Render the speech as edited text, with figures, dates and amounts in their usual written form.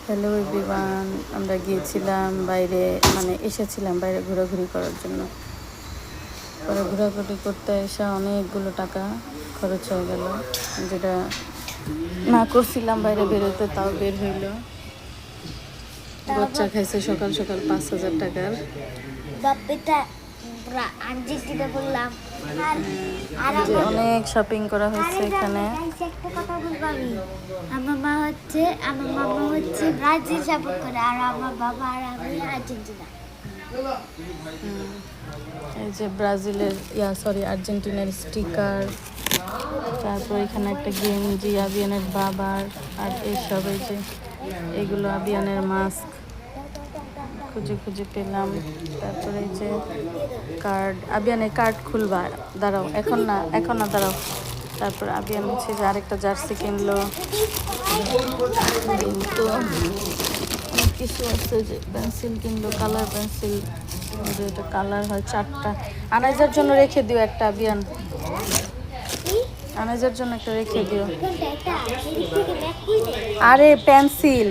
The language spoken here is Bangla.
হ্যালো এভরিওয়ান, আমরা গিয়েছিলাম বাইরে, মানে এসেছিলাম বাইরে ঘোরাঘুরি করার জন্য। পরে ঘোরাঘুরি করতে এসে অনেকগুলো টাকা খরচ হয়ে গেল, যেটা না করছিলাম বাইরে বেরোতে, তাও বের হইলো। বাচ্চা খাইছে সকাল সকাল 5,000 টাকার। অনেক শপিং করা হয়েছে এখানে। আমার মামা হচ্ছে ব্রাজিল সাপোর্ট করে, আর আমার বাবা আর আমি আর্জেন্টিনা। এই যে ব্রাজিলের আর্জেন্টিনার স্টিকার, তারপর এখানে একটা গেঞ্জি আবিয়ানের বাবার, আর এইসব এই যে এগুলো আবিয়ানের মাস্ক খুঁজে খুঁজে পেলাম। তারপরে এই যে কার্ড, আবিয়ানের কার্ড খুলবা, দাঁড়াও এখন না দাঁড়াও। তারপর আবিয়ান হচ্ছে যে আরেকটা জার্সি কিনলো। কিন্তু অনেক কিছু আছে, যে পেন্সিল কিনলো, কালার পেন্সিল, যে এটা কালার হয় 4টা। আনাইজার জন্য রেখে দিও একটা, আবিয়ান আনাইজার জন্য একটা রেখে দিও। আরে পেন্সিল